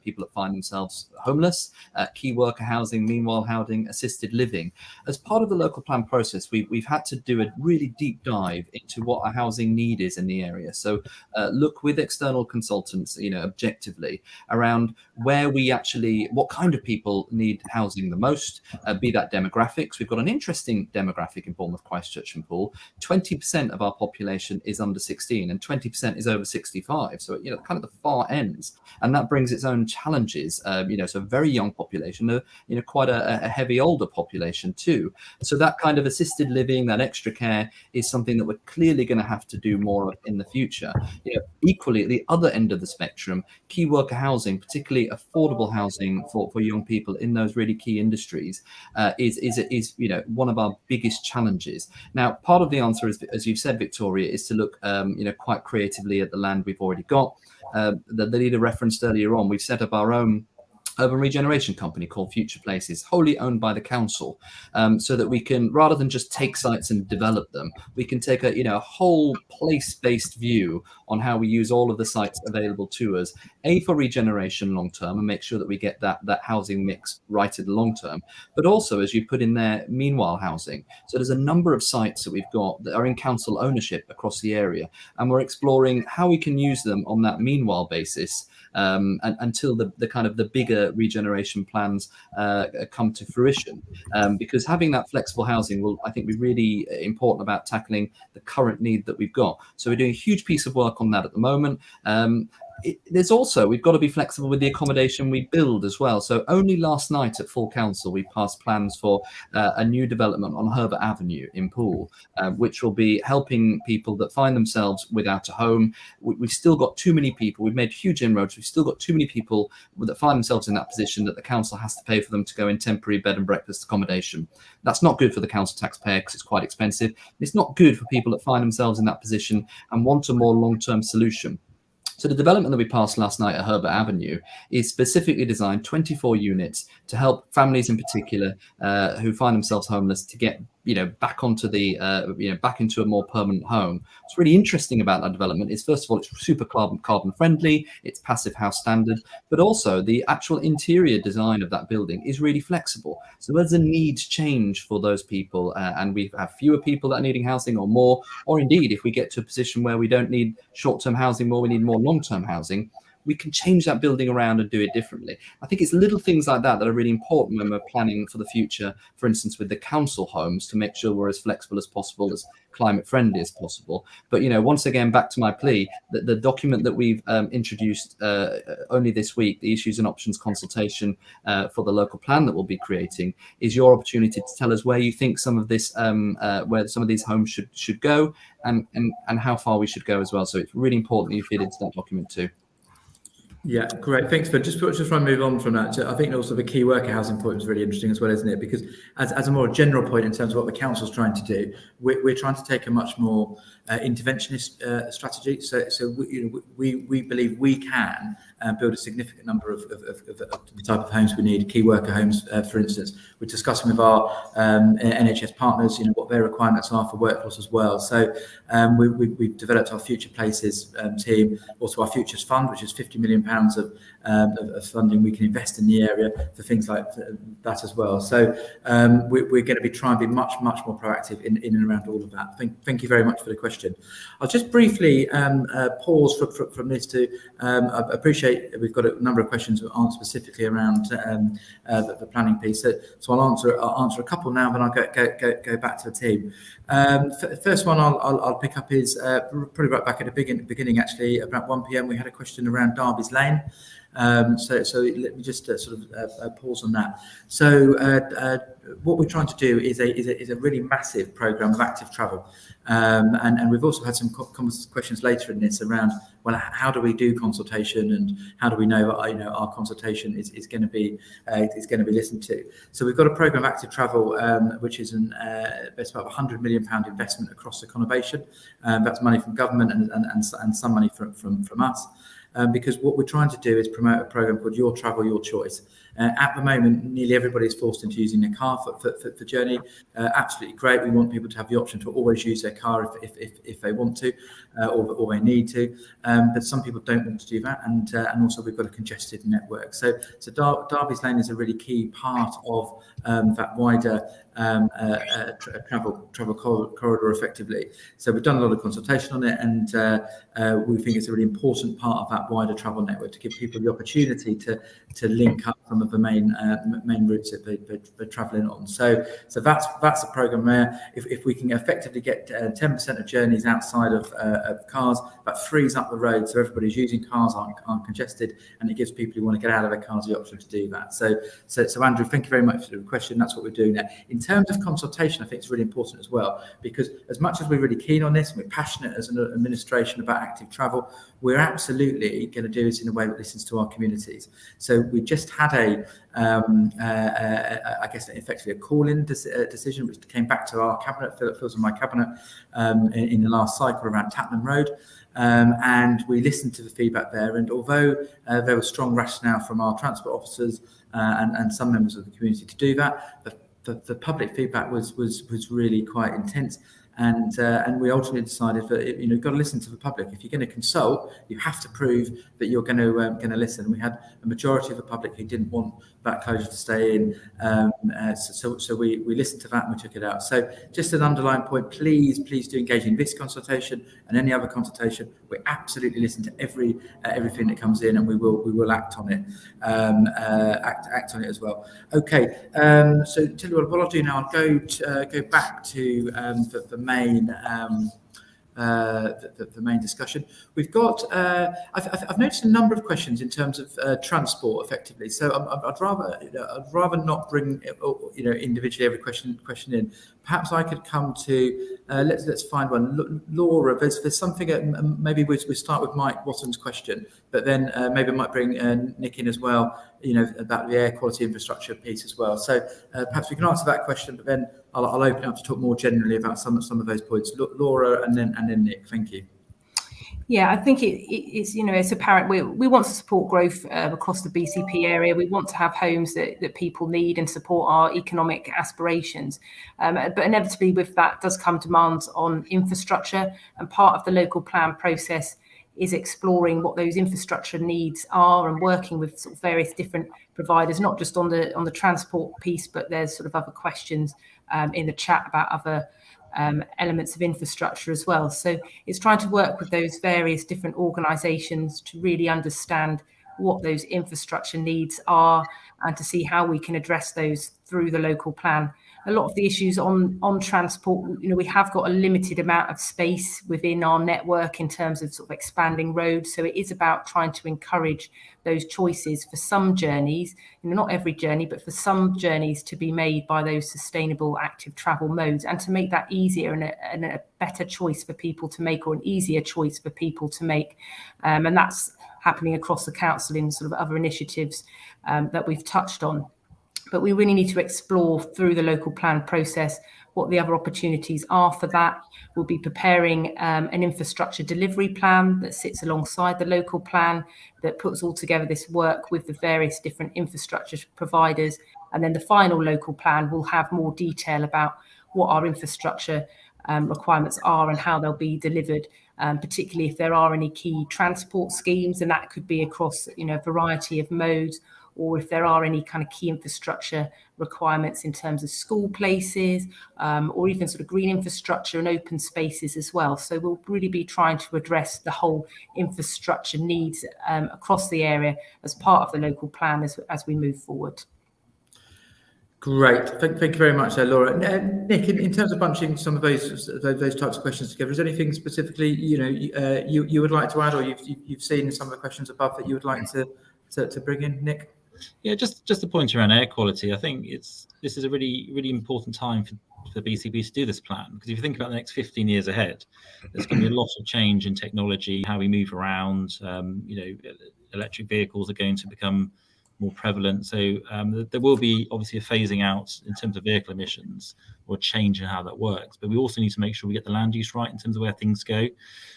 people that find themselves homeless, key worker housing, meanwhile housing, assisted living. As part of the local plan process, we've had to do a really deep dive into what our housing need is in the area. So look with external consultants, objectively around where what kind of people need housing the most, be that demographics. We've got an interesting demographic in Bournemouth, Christchurch and Poole. 20% of our population is under 16 and 20% is over 65. So, kind of the far ends. And that brings its own challenges. So a very young population, quite a heavy older population too. So that kind of assisted living, that extra care is something that we're clearly going to have to do more of in the future. Equally, at the other end of the spectrum, key worker housing, particularly affordable housing for young people in those really key industries, is one of our biggest challenges. Now, part of the answer is, as you've said, Victoria, is to look quite creatively at the land we've already got. The leader referenced earlier on, we've set up our own urban regeneration company called Future Places, wholly owned by the council, so that we can, rather than just take sites and develop them, we can take a whole place-based view on how we use all of the sites available to us, for regeneration long term, and make sure that we get that housing mix right in the long term, but also, as you put in there, meanwhile housing. So there's a number of sites that we've got that are in council ownership across the area, and we're exploring how we can use them on that meanwhile basis until the kind of the bigger regeneration plans come to fruition, because having that flexible housing will, I think, be really important about tackling the current need that we've got. So we're doing a huge piece of work on that at the moment. There's also, we've got to be flexible with the accommodation we build as well. So only last night at full council, we passed plans for a new development on Herbert Avenue in Poole, which will be helping people that find themselves without a home. We've still got too many people. We've made huge inroads. We've still got too many people that find themselves in that position that the council has to pay for them to go in temporary bed and breakfast accommodation. That's not good for the council taxpayer because it's quite expensive. It's not good for people that find themselves in that position and want a more long-term solution. So the development that we passed last night at Herbert Avenue is specifically designed 24 units to help families in particular who find themselves homeless to get back onto the back into a more permanent home. What's really interesting about that development is, first of all, it's super carbon friendly, it's passive house standard, but also the actual interior design of that building is really flexible. So as the needs change for those people, and we have fewer people that are needing housing or more, or indeed if we get to a position where we don't need short-term housing more, we need more long-term housing, we can change that building around and do it differently. I think it's little things like that that are really important when we're planning for the future, for instance, with the council homes, to make sure we're as flexible as possible, as climate friendly as possible. But, once again, back to my plea, that the document that we've introduced only this week, the issues and options consultation for the local plan that we'll be creating, is your opportunity to tell us where you think some of this, where some of these homes should go, and how far we should go as well. So it's really important that you feed into that document too. Yeah, great. Thanks, Phil. Just trying to move on from that. So I think also the key worker housing point was really interesting as well, isn't it? Because as a more general point in terms of what the council's trying to do, we're trying to take a much more interventionist strategy. So we believe we can build a significant number of the type of homes we need, key worker homes, for instance. We're discussing with our NHS partners, what their requirements are for workforce as well. So we've developed our Future Places team, also our Futures Fund, which is £50 million of funding we can invest in the area for things like that as well. So we're going to be trying to be much more proactive in and around all of that. Thank you very much for the question. I'll just briefly pause from this to appreciate we've got a number of questions that aren't specifically around the planning piece. So I'll answer a couple now, then I'll go back to the team. First one I'll pick up is probably right back at the beginning actually, about 1 p.m. we had a question around Derby's Lane. So let me just pause on that. So what we're trying to do is a really massive program of active travel, and we've also had some questions later in this around, well, how do we do consultation, and how do we know that our consultation is going to be listened to? So we've got a program of active travel which is it's about £100 million investment across the conurbation. That's money from government and some money from us. Because what we're trying to do is promote a program called Your Travel, Your Choice. At the moment, nearly everybody is forced into using their car for journey. Absolutely great. We want people to have the option to always use their car if they want to or they need to. But some people don't want to do that, and also we've got a congested network. So Derby's Lane is a really key part of that wider travel corridor effectively. So we've done a lot of consultation on it, and we think it's a really important part of that wider travel network to give people the opportunity to link up some of the main routes that they're travelling on. So that's a program where if we can effectively get 10% of journeys outside of cars, that frees up the road so everybody's using cars, aren't congested, and it gives people who want to get out of their cars the option to do that. So Andrew, thank you very much for the question. That's what we're doing there. In terms of consultation, I think it's really important as well, because as much as we're really keen on this and we're passionate as an administration about active travel, we're absolutely going to do this in a way that listens to our communities. So we just had I guess effectively a call-in decision which came back to our cabinet. Phillip was in my cabinet in the last cycle around Tatnam Road. And we listened to the feedback there, and although there was strong rationale from our transport officers and some members of the community to do that, the public feedback was really quite intense, and we ultimately decided that you've got to listen to the public. If you're going to consult, you have to prove that you're going to listen. We had a majority of the public who didn't want that closure to stay in, so we listened to that and we took it out. So just an underlying point, please do engage in this consultation and any other consultation. We absolutely listen to everything that comes in, and we will act on it, act on it as well. Okay, so tell you what I'll do now. I'll go back to the main discussion. We've got I've noticed a number of questions in terms of transport effectively, so I'd rather not bring individually every question in. Perhaps I could come to let's find one. Laura, there's something maybe we start with Mike Watton's question, but then maybe I might bring Nick in as well, about the air quality infrastructure piece as well. So perhaps we can answer that question, but then I'll open up to talk more generally about some of those points. Laura and then Nick. Thank you. Yeah, I think it's apparent we want to support growth across the BCP area. We want to have homes that people need and support our economic aspirations. But inevitably with that does come demands on infrastructure, and part of the local plan process is exploring what those infrastructure needs are and working with sort of various different providers, not just on the transport piece, but there's sort of other questions in the chat about other elements of infrastructure as well. So it's trying to work with those various different organisations to really understand what those infrastructure needs are and to see how we can address those through the local plan. A lot of the issues on transport, we have got a limited amount of space within our network in terms of sort of expanding roads. So it is about trying to encourage those choices for some journeys, not every journey, but for some journeys to be made by those sustainable active travel modes, and to make that easier and a better choice for people to make, or an easier choice for people to make. And that's happening across the council in sort of other initiatives that we've touched on. But we really need to explore through the local plan process what the other opportunities are for that. We'll be preparing an infrastructure delivery plan that sits alongside the local plan that puts all together this work with the various different infrastructure providers. And then the final local plan will have more detail about what our infrastructure requirements are and how they'll be delivered, particularly if there are any key transport schemes, and that could be across a variety of modes, or if there are any kind of key infrastructure requirements in terms of school places, or even sort of green infrastructure and open spaces as well. So we'll really be trying to address the whole infrastructure needs across the area as part of the local plan as we move forward. Great, thank you very much, Laura. Nick, in terms of bunching some of those types of questions together, is there anything specifically you would like to add, or you've seen some of the questions above that you would like to bring in, Nick? Yeah, just a point around air quality. I think this is a really important time for BCP to do this plan, because if you think about the next 15 years ahead, there's going to be a lot of change in technology, how we move around. Electric vehicles are going to become more prevalent, so there will be obviously a phasing out in terms of vehicle emissions, or change in how that works. But we also need to make sure we get the land use right in terms of where things go.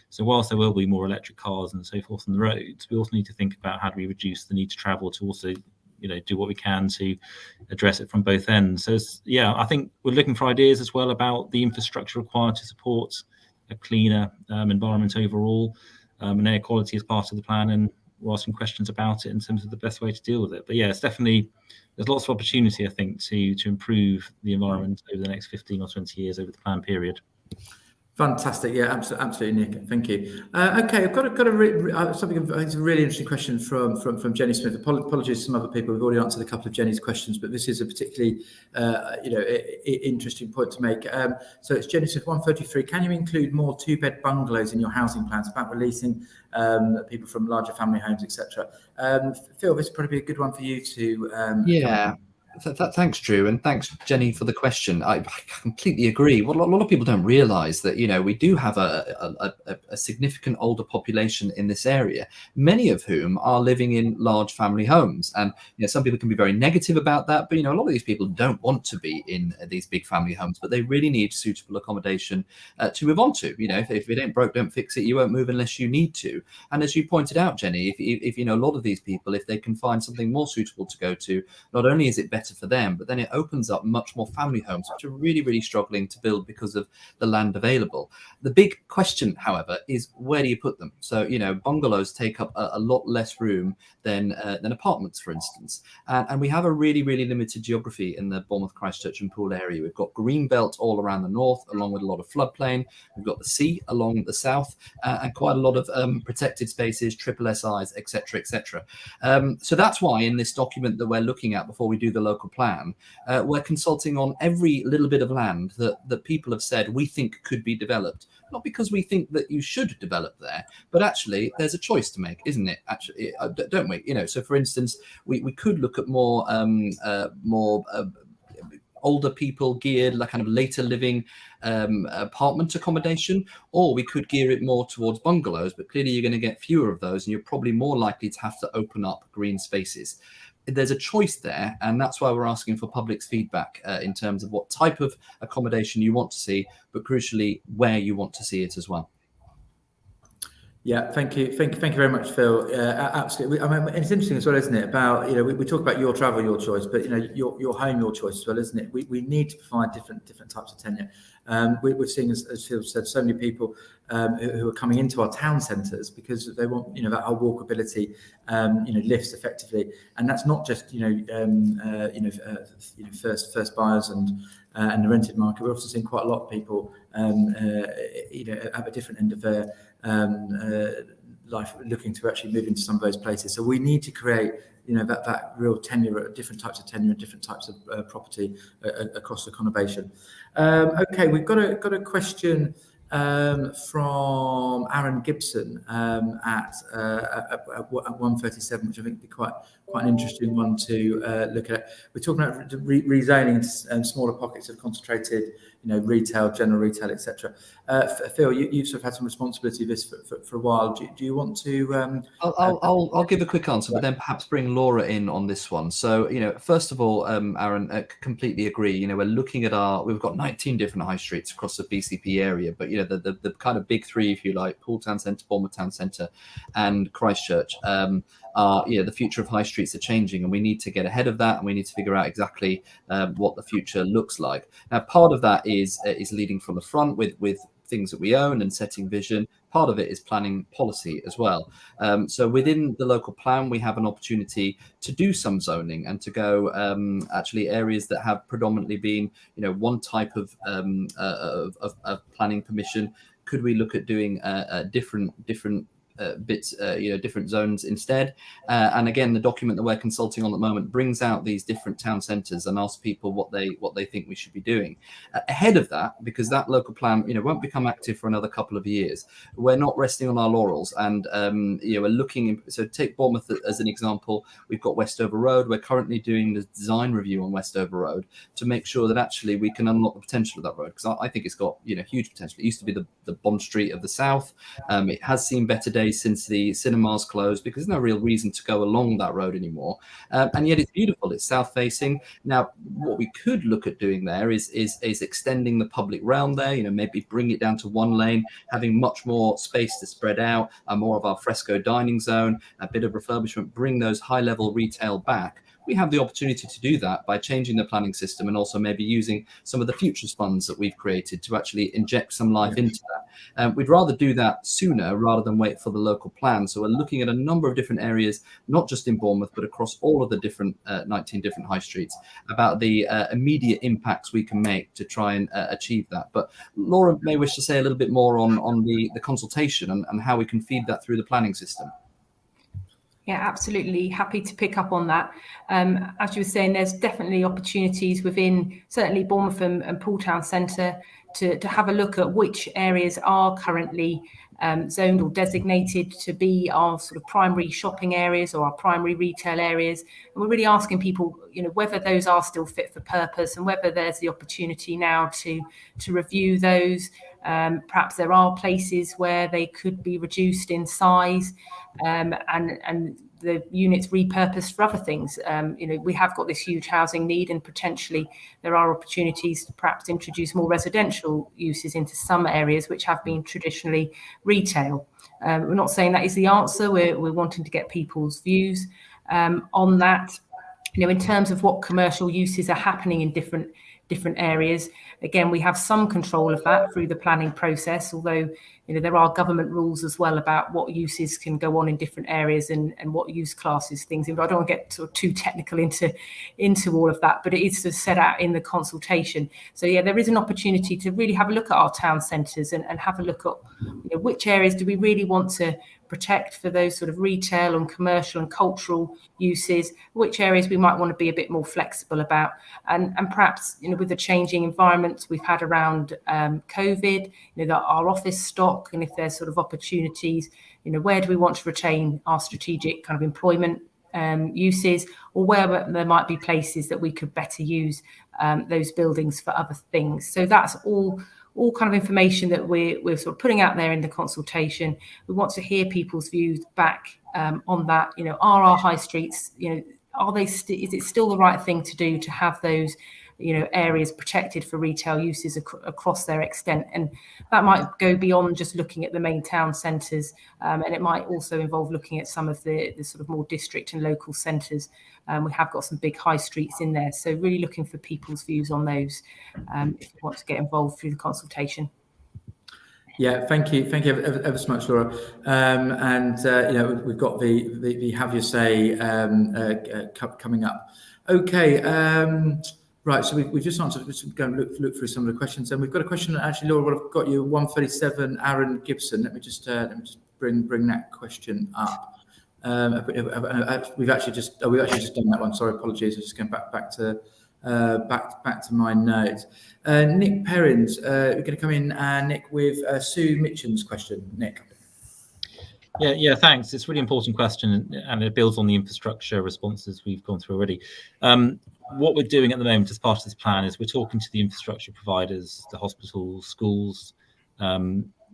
So whilst there will be more electric cars and so forth on the roads, we also need to think about how do we reduce the need to travel to also do what we can to address it from both ends. So I think we're looking for ideas as well about the infrastructure required to support a cleaner environment overall, and air quality is part of the plan, and we're asking questions about it in terms of the best way to deal with it. But yeah, it's definitely, there's lots of opportunity, I think, to improve the environment over the next 15 or 20 years over the plan period. Fantastic, yeah, absolutely, Nick. Thank you. Okay, I've got something. I think it's a really interesting question from Jenny Smith. Apologies to some other people. We've already answered a couple of Jenny's questions, but this is a particularly interesting point to make. So it's Jenny Smith 133. Can you include more 2-bed bungalows in your housing plans about releasing people from larger family homes, etc.? Phil, this would probably be a good one for you to. Thanks, Drew, and thanks, Jenny, for the question. I completely agree. What a lot of people don't realise that we do have a significant older population in this area, many of whom are living in large family homes, and some people can be very negative about that. But a lot of these people don't want to be in these big family homes, but they really need suitable accommodation to move on to. If it ain't broke, don't fix it. You won't move unless you need to. And as you pointed out, Jenny, if a lot of these people, if they can find something more suitable to go to, not only is it better for them, but then it opens up much more family homes, which are really struggling to build because of the land available. The big question, however, is where do you put them? So bungalows take up a lot less room than apartments, for instance, and we have a really limited geography in the Bournemouth, Christchurch and Poole area. We've got green belt all around the north, along with a lot of floodplain. We've got the sea along the south, and quite a lot of protected spaces, triple SIs, etc. So that's why in this document that we're looking at before we do the local plan, we're consulting on every little bit of land that people have said we think could be developed, not because we think that you should develop there, but actually there's a choice to make, isn't it? Actually, don't we? So for instance, we could look at more older people geared, like kind of later living apartment accommodation, or we could gear it more towards bungalows, but clearly you're going to get fewer of those and you're probably more likely to have to open up green spaces. There's a choice there, and that's why we're asking for public's feedback in terms of what type of accommodation you want to see, but crucially where you want to see it as well. Yeah, thank you very much, Phil. Absolutely. I mean, it's interesting as well, isn't it? About we talk about your travel, your choice, but your home, your choice as well, isn't it? We need to provide different types of tenure. We're seeing, as Phil said, so many people who are coming into our town centres because they want, that our walkability, lifts effectively, and that's not just first buyers and the rented market. We're also seeing quite a lot of people, at a different end of their life, looking to actually move into some of those places. So we need to create, that real tenure, different types of tenure, different types of property across the conurbation. Okay, we've got a question from Aaron Gibson at 137, which I think would be quite an interesting one to look at. We're talking about rezoning smaller pockets of concentrated, retail, general retail, etc. Phil, you've sort of had some responsibility of this for a while. Do you want to? I'll give a quick answer, but then perhaps bring Laura in on this one. So, first of all, Aaron, completely agree. We're looking at we've got 19 different high streets across the BCP area, but the kind of big three, if you like, Poole Town Centre, Bournemouth Town Centre, and Christchurch. The future of high streets are changing, and we need to get ahead of that, and we need to figure out exactly what the future looks like. Now, part of that is leading from the front with things that we own and setting vision. Part of it is planning policy as well. So within the local plan, we have an opportunity to do some zoning and to go actually areas that have predominantly been, one type of planning permission. Could we look at doing different bits, different zones instead? And again, the document that we're consulting on at the moment brings out these different town centres and asks people what they think we should be doing ahead of that, because that local plan, won't become active for another couple of years. We're not resting on our laurels, and we're looking. So take Bournemouth as an example. We've got Westover Road. We're currently doing the design review on Westover Road to make sure that actually we can unlock the potential of that road, because I think it's got huge potential. It used to be the Bond Street of the south. It has seen better days since the cinemas closed, because there's no real reason to go along that road anymore, and yet it's beautiful. It's south facing. Now, what we could look at doing there is extending the public realm there, maybe bring it down to one lane, having much more space to spread out, more of our fresco dining zone, a bit of refurbishment, bring those high level retail back. We have the opportunity to do that by changing the planning system, and also maybe using some of the futures funds that we've created to actually inject some life into that. We'd rather do that sooner rather than wait for the local plan. So we're looking at a number of different areas, not just in Bournemouth, but across all of the different 19 different high streets, about the immediate impacts we can make to try and achieve that. But Laura may wish to say a little bit more on the consultation and how we can feed that through the planning system. Yeah, absolutely. Happy to pick up on that. As you were saying, there's definitely opportunities within certainly Bournemouth and Poole Town Centre to have a look at which areas are currently zoned or designated to be our sort of primary shopping areas or our primary retail areas. And we're really asking people, whether those are still fit for purpose, and whether there's the opportunity now to review those. Perhaps there are places where they could be reduced in size, and the units repurposed for other things. We have got this huge housing need, and potentially there are opportunities to perhaps introduce more residential uses into some areas which have been traditionally retail. We're not saying that is the answer. We're wanting to get people's views on that. In terms of what commercial uses are happening in different areas, again, we have some control of that through the planning process, although there are government rules as well about what uses can go on in different areas and what use classes things. I don't want to get sort of too technical into all of that, but it is set out in the consultation. So yeah, there is an opportunity to really have a look at our town centres and have a look at which areas do we really want to protect for those sort of retail and commercial and cultural uses, which areas we might want to be a bit more flexible about, and perhaps with the changing environments we've had around COVID, our office stock, and if there's sort of opportunities, where do we want to retain our strategic kind of employment uses, or where there might be places that we could better use those buildings for other things. So that's all kind of information that we're sort of putting out there in the consultation. We want to hear people's views back on that. Are our high streets, is it still the right thing to do to have those areas protected for retail uses across their extent. And that might go beyond just looking at the main town centres, and it might also involve looking at some of the sort of more district and local centres. We have got some big high streets in there, so really looking for people's views on those if you want to get involved through the consultation. Yeah, thank you ever so much, Laura. We've got the Have Your Say coming up. Okay, right. So we've just answered. We're going to look through some of the questions, and we've got a question. Actually, Laura, what I've got you 137, Aaron Gibson. Let me just bring that question up. We've actually just done that one. Sorry, apologies. I'm just going back to my notes. Nick Perrins, we're going to come in, Nick, with Sue Mitchen's question. Nick. Yeah, thanks. It's a really important question, and it builds on the infrastructure responses we've gone through already. What we're doing at the moment as part of this plan is we're talking to the infrastructure providers, the hospitals, schools,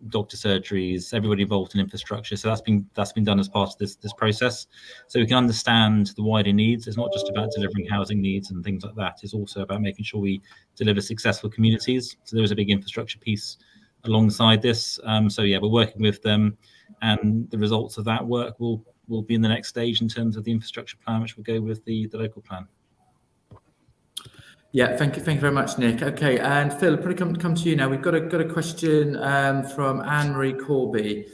doctor surgeries, everybody involved in infrastructure. So that's been done as part of this process, so we can understand the wider needs. It's not just about delivering housing needs and things like that. It's also about making sure we deliver successful communities. So there is a big infrastructure piece alongside this. So yeah, we're working with them, and the results of that work will be in the next stage in terms of the infrastructure plan, which will go with the local plan. Yeah, thank you very much, Nick. Okay, and Phil, probably come to you now. We've got a question from Anne-Marie Corby,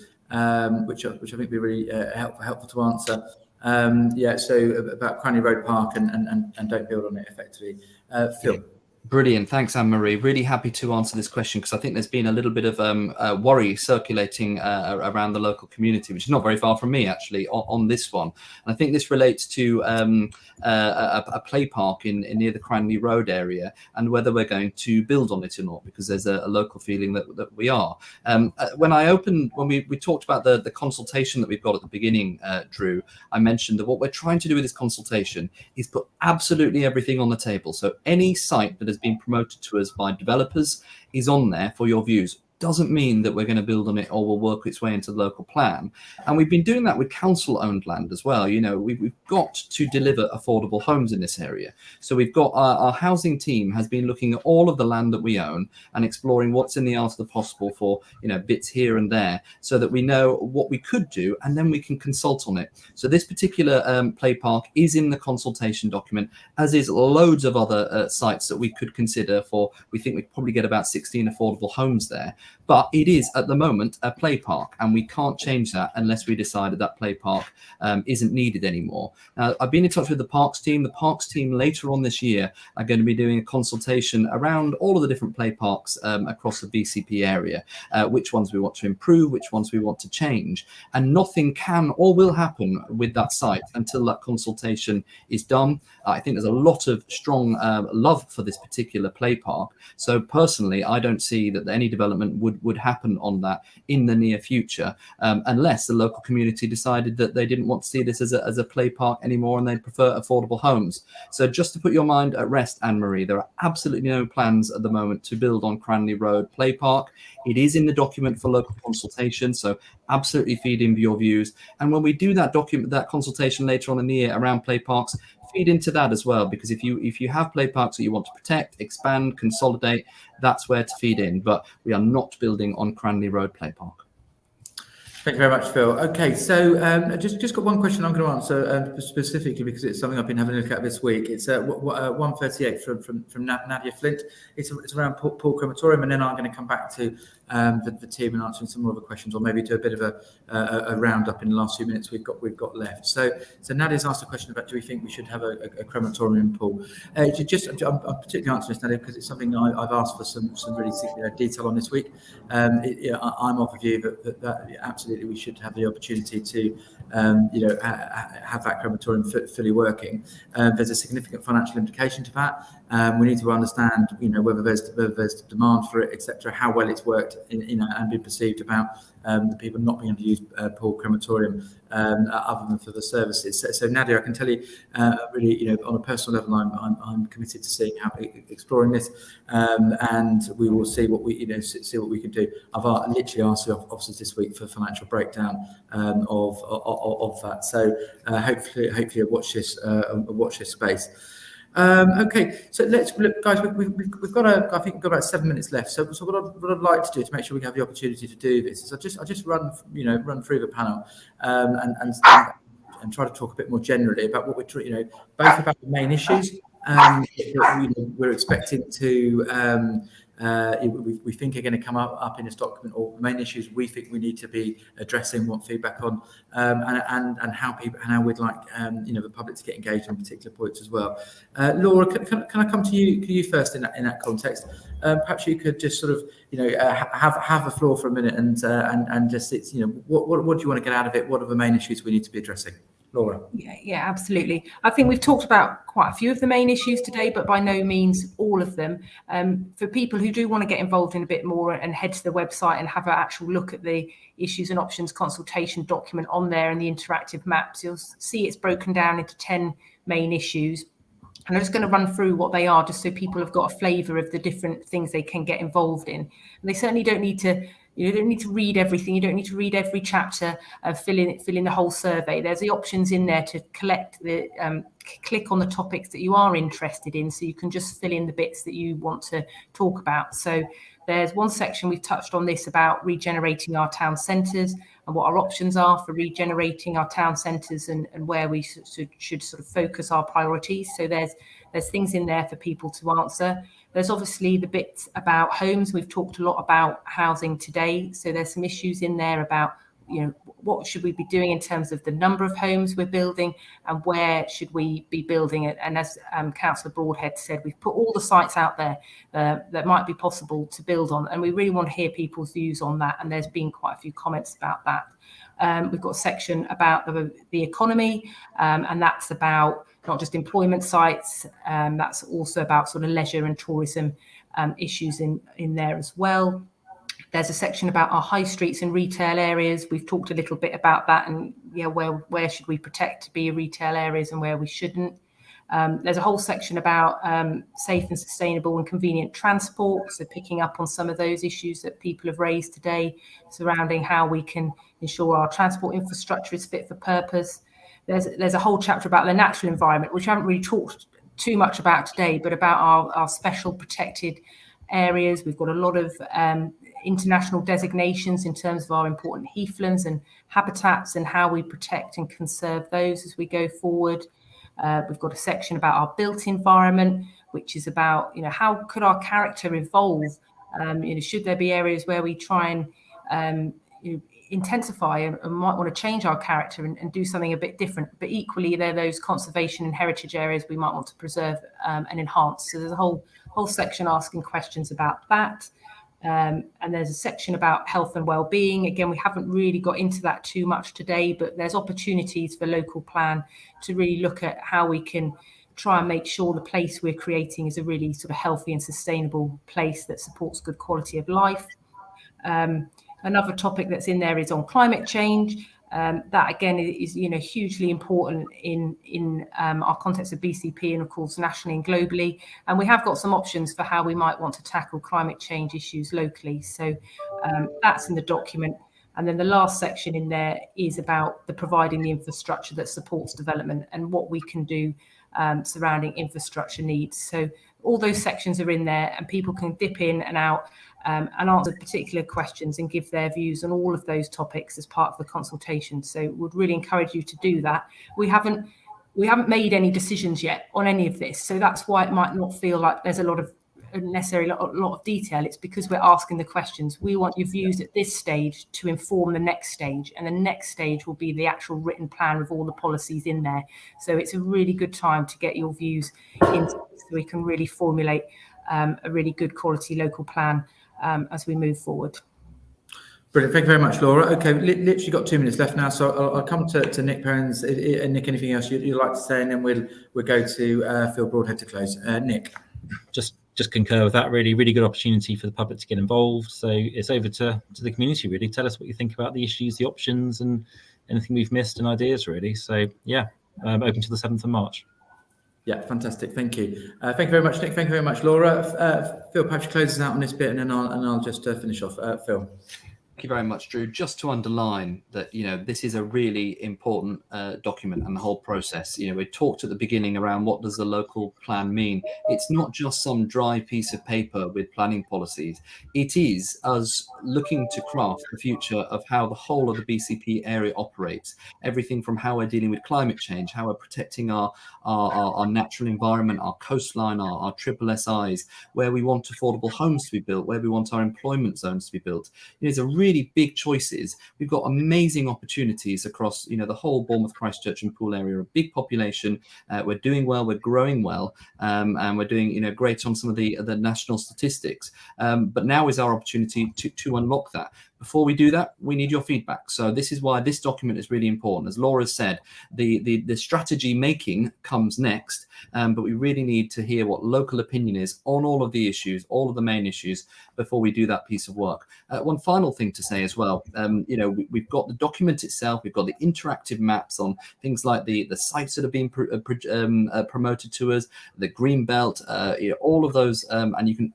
which I think would be really helpful to answer. So about Cranley Road Park and don't build on it effectively. Phil. Brilliant. Thanks, Anne-Marie. Really happy to answer this question, because I think there's been a little bit of worry circulating around the local community, which is not very far from me, actually, on this one. And I think this relates to a play park near the Cranley Road area, and whether we're going to build on it or not, because there's a local feeling that we are. When we talked about the consultation that we've got at the beginning, Drew, I mentioned that what we're trying to do with this consultation is put absolutely everything on the table. So any site that has been promoted to us by developers is on there for your views. Doesn't mean that we're going to build on it or will work its way into the local plan. And we've been doing that with council-owned land as well. We've got to deliver affordable homes in this area. So we've got our housing team has been looking at all of the land that we own and exploring what's in the art of the possible for bits here and there, so that we know what we could do, and then we can consult on it. So this particular play park is in the consultation document, as is loads of other sites that we could consider for. We think we'd probably get about 16 affordable homes there. But it is at the moment a play park, and we can't change that unless we decided that play park isn't needed anymore. Now, I've been in touch with the parks team. The parks team later on this year are going to be doing a consultation around all of the different play parks across the BCP area, which ones we want to improve, which ones we want to change. And nothing can or will happen with that site until that consultation is done. I think there's a lot of strong love for this particular play park. So personally, I don't see that any development would happen on that in the near future, unless the local community decided that they didn't want to see this as a play park anymore and they prefer affordable homes. So just to put your mind at rest, Anne-Marie, there are absolutely no plans at the moment to build on Cranley Road Play Park. It is in the document for local consultation, so absolutely feed in your views. And when we do that consultation later on in the year around play parks, feed into that as well, because if you have play parks that you want to protect, expand, consolidate, that's where to feed in. But we are not building on Cranley Road Play Park. Thank you very much, Phil. Okay, so just got one question I'm going to answer specifically because it's something I've been having a look at this week. It's 138 from Nadia Flint. It's around Paul Crematorium, and then I'm going to come back to the team and answering some more of the questions, or maybe do a bit of a roundup in the last few minutes we've got left. So Nadia's asked a question about, do we think we should have a crematorium in Poole? I'm particularly answering this, Nadia, because it's something I've asked for some really detail on this week. I'm of the view that absolutely we should have the opportunity to have that crematorium fully working. There's a significant financial implication to that. We need to understand whether there's demand for it, etc., how well it's worked and been perceived about the people not being able to use Poole Crematorium other than for the services. So Nadia, I can tell you really, on a personal level, I'm committed to seeing how exploring this, and we will see what we see what we can do. I've literally asked the officers this week for financial breakdown of that. So hopefully watch this space. Okay, so let's look, guys. We've got I think we've got about 7 minutes left. So what I'd like to do to make sure we have the opportunity to do this is I just run through the panel and try to talk a bit more generally about what we're both about the main issues that we're expecting to. We think are going to come up in this document, or the main issues we think we need to be addressing, want feedback on, and how we'd like the public to get engaged on particular points as well. Laura, can I come to you first in that context? Perhaps you could just sort of have the floor for a minute and just what do you want to get out of it? What are the main issues we need to be addressing? Laura. Yeah, absolutely. I think we've talked about quite a few of the main issues today, but by no means all of them. For people who do want to get involved in a bit more and head to the website and have an actual look at the issues and options consultation document on there and the interactive maps, you'll see it's broken down into 10 main issues. And I'm just going to run through what they are, just so people have got a flavour of the different things they can get involved in. And they certainly don't need to. You don't need to read everything. You don't need to read every chapter, fill in the whole survey. There's the options in there to collect the click on the topics that you are interested in, so you can just fill in the bits that you want to talk about. So there's one section, we've touched on this, about regenerating our town centres and what our options are for regenerating our town centres and where we should sort of focus our priorities. So there's things in there for people to answer. There's obviously the bits about homes. We've talked a lot about housing today. So there's some issues in there about, what should we be doing in terms of the number of homes we're building and where should we be building it? And as Councillor Broadhead said, we've put all the sites out there that might be possible to build on. And we really want to hear people's views on that. And there's been quite a few comments about that. We've got a section about the economy, and that's about not just employment sites, that's also about sort of leisure and tourism issues in there as well. There's a section about our high streets and retail areas. We've talked a little bit about that, and where should we protect to be retail areas and where we shouldn't. There's a whole section about safe and sustainable and convenient transport, so picking up on some of those issues that people have raised today surrounding how we can ensure our transport infrastructure is fit for purpose. There's a whole chapter about the natural environment, which I haven't really talked too much about today, but about our special protected areas. We've got a lot of international designations in terms of our important heathlands and habitats and how we protect and conserve those as we go forward. We've got a section about our built environment, which is about, how could our character evolve? Should there be areas where we try and intensify and might want to change our character and do something a bit different, but equally there are those conservation and heritage areas we might want to preserve and enhance. So there's a whole section asking questions about that. And there's a section about health and well-being. Again, we haven't really got into that too much today, but there's opportunities for local plan to really look at how we can try and make sure the place we're creating is a really sort of healthy and sustainable place that supports good quality of life. Another topic that's in there is on climate change. That again is hugely important in our context of BCP and of course nationally and globally. And we have got some options for how we might want to tackle climate change issues locally. So that's in the document. And then the last section in there is about providing the infrastructure that supports development and what we can do surrounding infrastructure needs. So all those sections are in there, and people can dip in and out and answer particular questions and give their views on all of those topics as part of the consultation. So would really encourage you to do that. We haven't made any decisions yet on any of this, so that's why it might not feel like there's a lot of detail. It's because we're asking the questions. We want your views at this stage to inform the next stage, and the next stage will be the actual written plan with all the policies in there. So it's a really good time to get your views in, so we can really formulate a really good quality local plan as we move forward. Brilliant. Thank you very much, Laura. Okay, literally got 2 minutes left now, so I'll come to Nick Perrins. Nick, anything else you'd like to say, and then we'll go to Phil Broadhead to close. Nick. Just concur with that. Really good opportunity for the public to get involved. So it's over to the community, really. Tell us what you think about the issues, the options, and anything we've missed and ideas, really. So yeah, open to the 7th of March. Yeah, fantastic. Thank you. Thank you very much, Nick. Thank you very much, Laura. Phil, perhaps closes out on this bit, and then I'll just finish off. Phil. Thank you very much, Drew. Just to underline that, this is a really important document and the whole process. We talked at the beginning around what does the local plan mean. It's not just some dry piece of paper with planning policies. It is us looking to craft the future of how the whole of the BCP area operates. Everything from how we're dealing with climate change, how we're protecting our natural environment, our coastline, our triple SIs, where we want affordable homes to be built, where we want our employment zones to be built. There's a really big choices. We've got amazing opportunities across, the whole Bournemouth, Christchurch and Poole area, a big population. We're doing well, we're growing well, and we're doing, great on some of the national statistics. But now is our opportunity to unlock that. Before we do that, we need your feedback. So this is why this document is really important. As Laura said, the strategy making comes next, but we really need to hear what local opinion is on all of the issues, all of the main issues, before we do that piece of work. One final thing to say as well, we've got the document itself, we've got the interactive maps on things like the sites that are being promoted to us, the green belt, all of those, and you can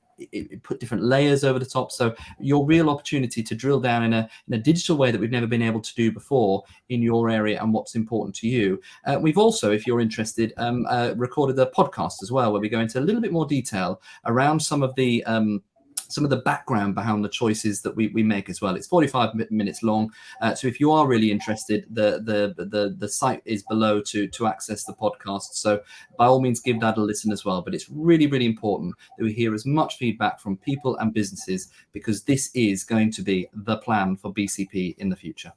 put different layers over the top. So your real opportunity to drill down in a digital way that we've never been able to do before in your area and what's important to you. We've also, if you're interested, recorded a podcast as well, where we go into a little bit more detail around some of the background behind the choices that we make as well. It's 45 minutes long. So if you are really interested, the site is below to access the podcast. So by all means, give that a listen as well. But it's really, really important that we hear as much feedback from people and businesses, because this is going to be the plan for BCP in the future.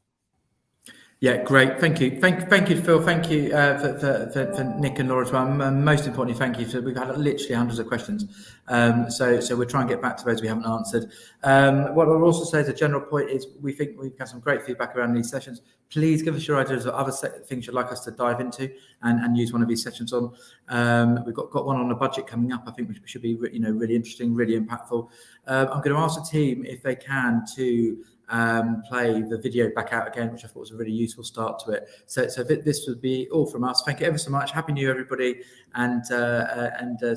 Yeah, great. Thank you. Thank you, Phil. Thank you for Nick and Laura as well. Most importantly, thank you. We've had literally hundreds of questions. So we'll try and get back to those we haven't answered. What I'll also say as a general point is we think we've got some great feedback around these sessions. Please give us your ideas of other things you'd like us to dive into and use one of these sessions on. We've got one on the budget coming up, I think, which should be really interesting, really impactful. I'm going to ask the team if they can to play the video back out again, which I thought was a really useful start to it. So this would be all from us. Thank you ever so much. Happy New Year, everybody, and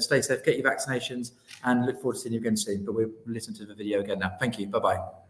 stay safe, get your vaccinations, and look forward to seeing you again soon. But we'll listen to the video again now. Thank you. Bye-bye.